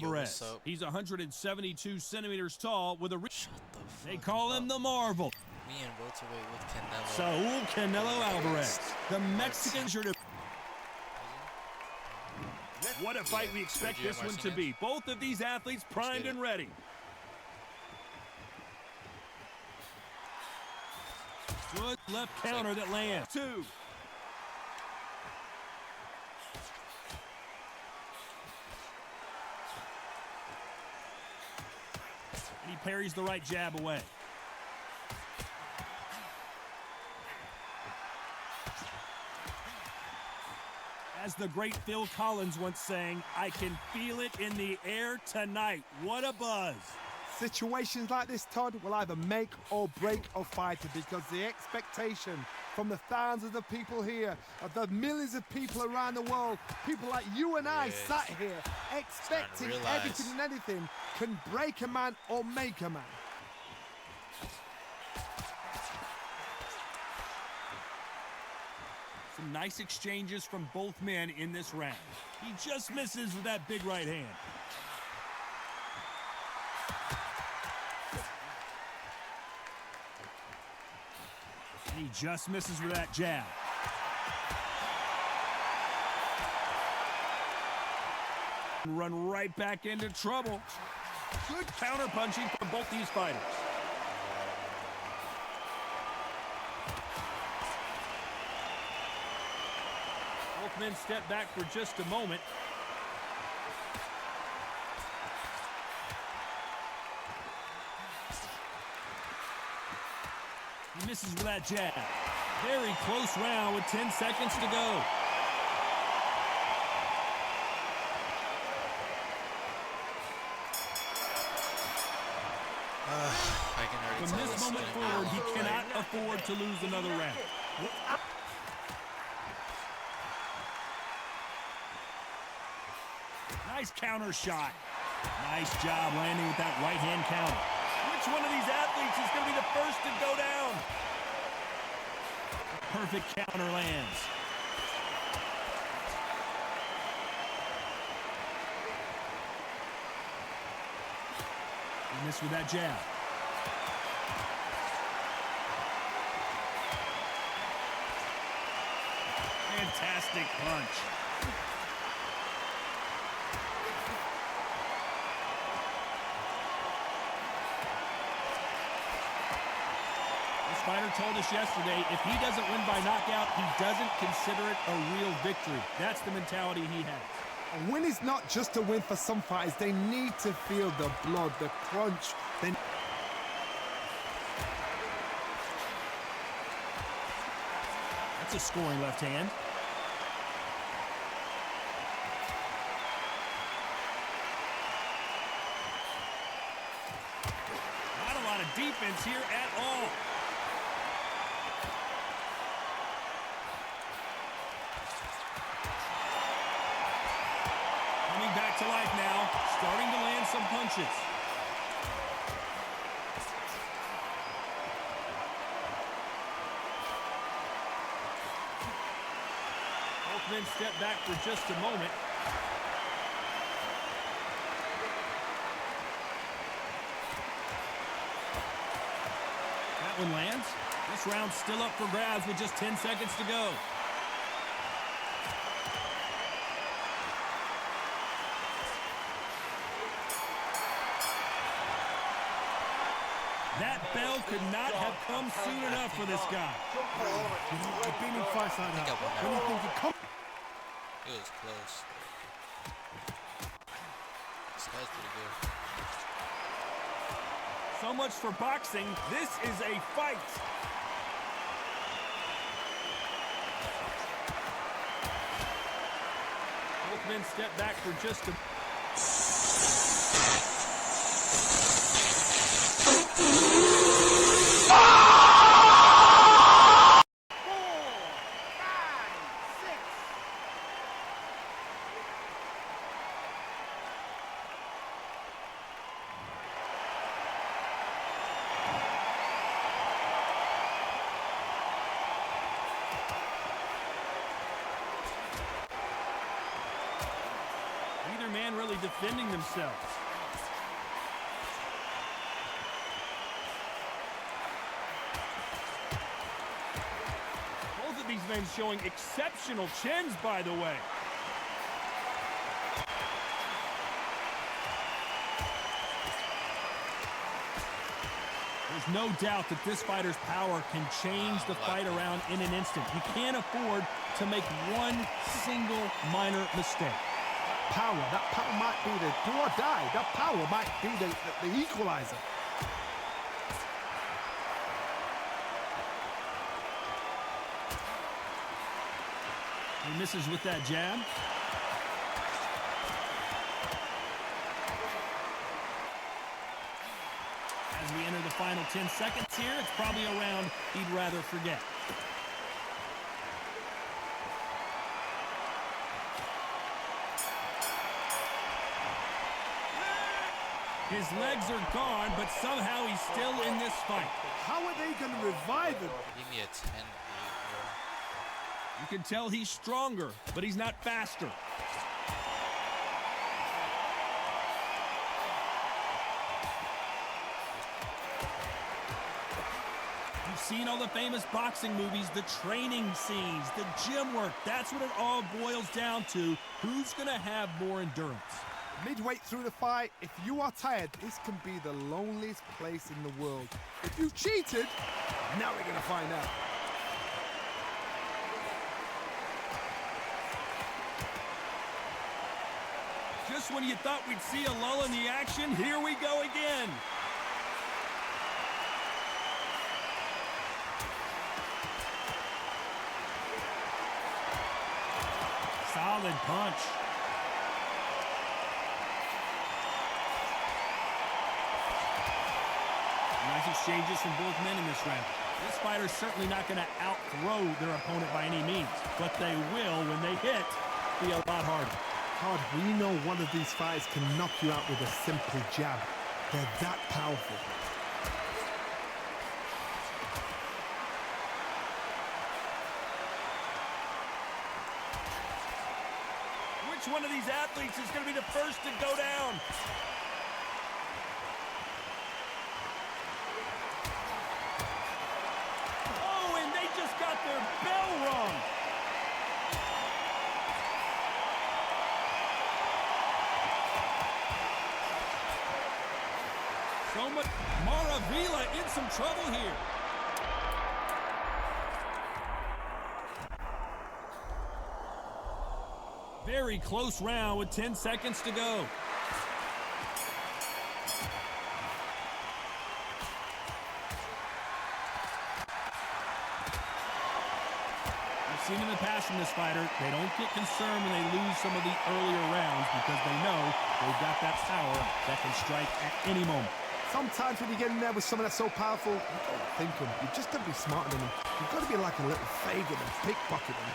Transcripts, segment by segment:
Alvarez. He's 172 centimeters tall with a they call him the Marvel. Me and welterweight with Canelo. Saul Canelo Alvarez. The Mexican sure to. What a fight we expect this one to be. Both of these athletes primed and ready. Good left counter that lands. Two. And he parries the right jab away. As the great Phil Collins once sang, I can feel it in the air tonight. What a buzz. Situations like this, Todd, will either make or break a fighter because the expectation from the thousands of people here, of the millions of people around the world, people like you and I sat here expecting everything and anything can break a man or make a man. Some nice exchanges from both men in this round. He just misses with that big right hand. He just misses with that jab. Run right back into trouble. Good counter punching from both these fighters. Both men step back for just a moment. He misses with that jab. Very close round with 10 seconds to go. From this moment forward, he cannot afford to lose another round. Nice counter shot. Nice job landing with that right hand counter. Which one of these athletes is going to be the first to go down? Perfect counter lands. He missed with that jab. Fantastic punch. This fighter told us yesterday, if he doesn't win by knockout, he doesn't consider it a real victory. That's the mentality he has. A win is not just a win for some fighters. They need to feel the blood, the crunch. That's a scoring left hand. Not a lot of defense here at all. Coming back to life now, starting to land some punches. Both men step back for just a moment. That one lands. This round's still up for grabs with just 10 seconds to go. That bell could not have come soon enough for this guy. I've been in fights like that. When you think you come... It was close. This guy's pretty good. So much for boxing. This is a fight. Both men step back for just a... Neither man really defending themselves. Both of these men showing exceptional chins, by the way. There's no doubt that this fighter's power can change the fight around in an instant. You can't afford to make one single minor mistake. That power might be the do or die. That power might be the equalizer. He misses with that jab. As we enter the final 10 seconds here, it's probably a round he'd rather forget. His legs are gone, but somehow he's still in this fight. How are they going to revive him? Give me a 10-8, bro. You can tell he's stronger, but he's not faster. You've seen all the famous boxing movies, the training scenes, the gym work. That's what it all boils down to. Who's going to have more endurance? Midway through the fight, if you are tired, this can be the loneliest place in the world. If you cheated, now we're going to find out. Just when you thought we'd see a lull in the action, here we go again. Solid punch. Nice exchanges from both men in this round. This fighter's certainly not going to out-throw their opponent by any means, but they will, when they hit, be a lot harder. Todd, we know one of these fighters can knock you out with a simple jab. They're that powerful. Which one of these athletes is going to be the first to go down? Oh, and they just got their bell rung. So much. Maravilla in some trouble here. Very close round with 10 seconds to go. We've seen in the past from this fighter, they don't get concerned when they lose some of the earlier rounds because they know they've got that power that can strike at any moment. Sometimes when you get in there with someone that's so powerful, you gotta think him. You've just got to be smarter than him. You've got to be like a little Fagin and pickpocket him.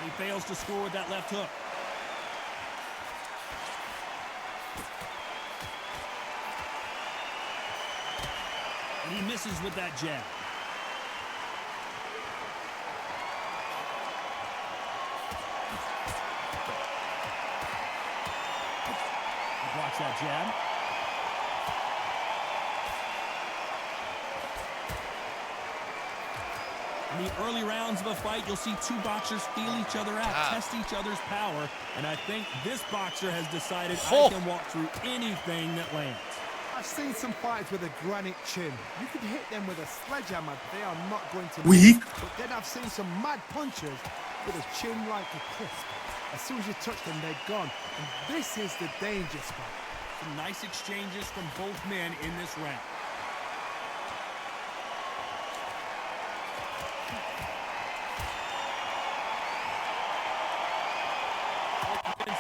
He fails to score with that left hook. And he misses with that jab. He blocks that jab. In the early rounds of a fight, you'll see two boxers feel each other out, test each other's power, and I think this boxer has decided I can walk through anything that lands. I've seen some fighters with a granite chin. You could hit them with a sledgehammer, they are not going to Weak. move. But then I've seen some mad punchers with a chin like a crisp. As soon as you touch them, they're gone. And this is the danger spot. Some nice exchanges from both men in this round.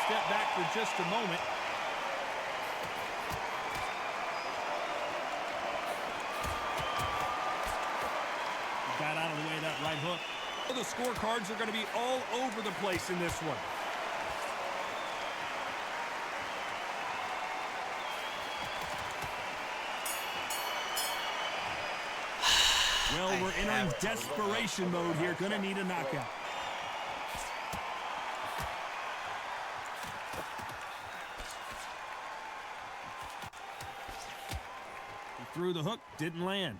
Step back for just a moment. Got out of the way of that right hook. The scorecards are going to be all over the place in this one. Well, We're entering desperation mode here. Gonna need a knockout. He threw the hook, didn't land.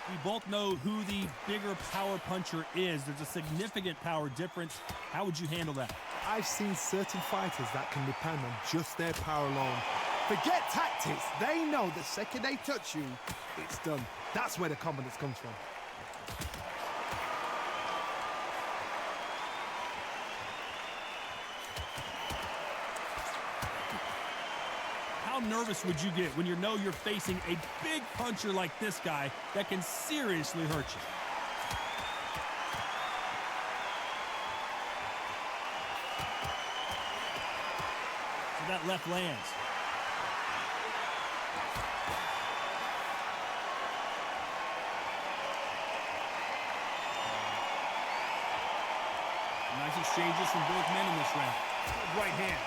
We both know who the bigger power puncher is. There's a significant power difference. How would you handle that? I've seen certain fighters that can depend on just their power alone. Forget tactics. They know the second they touch you, it's done. That's where the confidence comes from. How nervous would you get when you know you're facing a big puncher like this guy that can seriously hurt you? So that left lands. Nice exchanges from both men in this round. Right hand.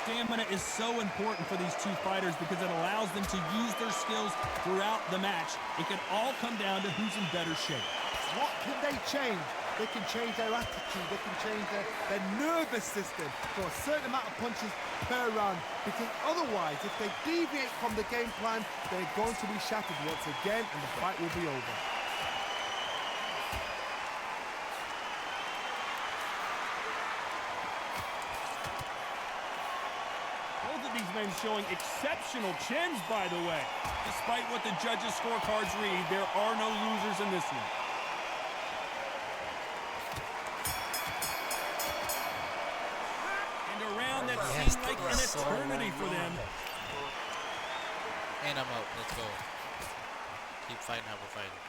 Stamina is so important for these two fighters because it allows them to use their skills throughout the match. It can all come down to who's in better shape. What can they change? They can change their attitude. They can change their nervous system for a certain amount of punches per round. Because otherwise, if they deviate from the game plan, they're going to be shattered once again and the fight will be over. These men showing exceptional chins, by the way. Despite what the judges' scorecards read, there are no losers in this one. And a round that seemed like an eternity for them. And I'm out. Let's go. Keep fighting how we're fighting.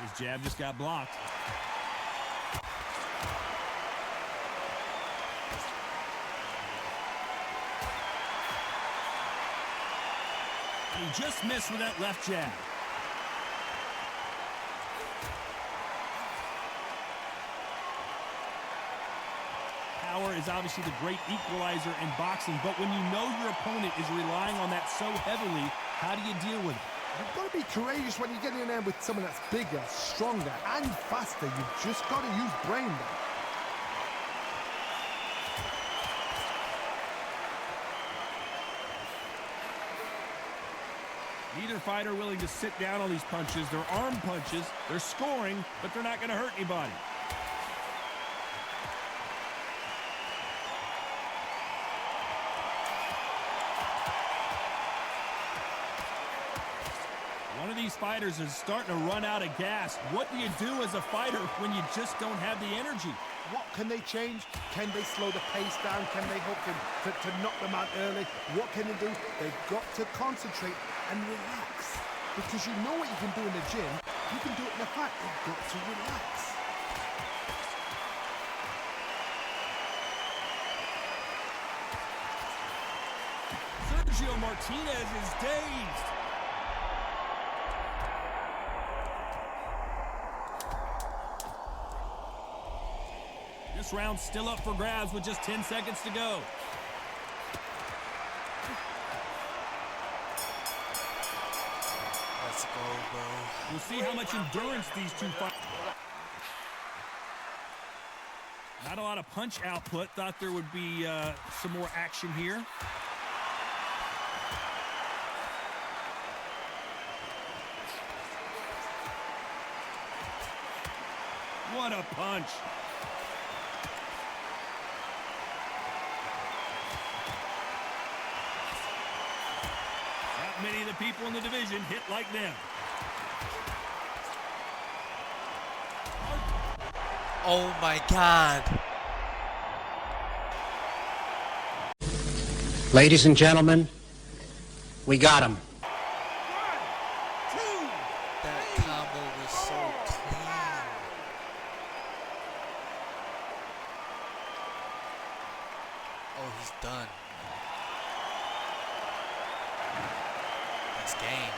His jab just got blocked. He just missed with that left jab. Power is obviously the great equalizer in boxing, but when you know your opponent is relying on that so heavily, how do you deal with it? You've got to be courageous when you get in there with someone that's bigger, stronger, and faster. You've just got to use brain there. Neither fighter willing to sit down on these punches. They're arm punches. They're scoring, but they're not going to hurt anybody. One of these fighters is starting to run out of gas. What do you do as a fighter when you just don't have the energy? What can they change? Can they slow the pace down? Can they hook him to knock them out early? What can they do? They've got to concentrate and relax. Because you know what you can do in the gym, you can do it in the fight. You've got to relax. Sergio Martinez is dazed. This round's still up for grabs with just 10 seconds to go. Let's go, bro. We'll see how much endurance these two fighters. Not a lot of punch output. Thought there would be some more action here. What a punch. Not many of the people in the division hit like them. Oh my God. Ladies and gentlemen, we got him. That combo was so clean. Oh, he's done. That's game.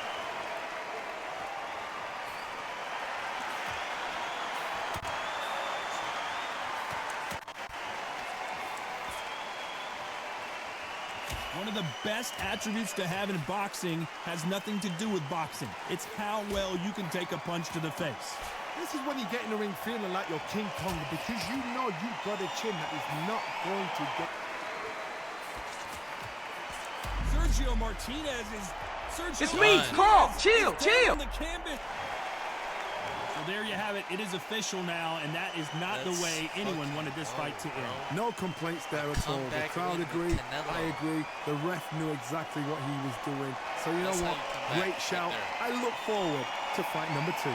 One of the best attributes to have in boxing has nothing to do with boxing. It's how well you can take a punch to the face. This is when you get in the ring feeling like you're King Kong because you know you've got a chin that is not going to get... Sergio Martinez is... Sergio It's me, Martinez Carl. is Chill, down chill. on the canvas. So there you have it. It is official now, and that is not the way anyone wanted this fight to end. No complaints there at all. The crowd agree. I agree. The ref knew exactly what he was doing. So you know what? Great shout. I look forward to fight number 2.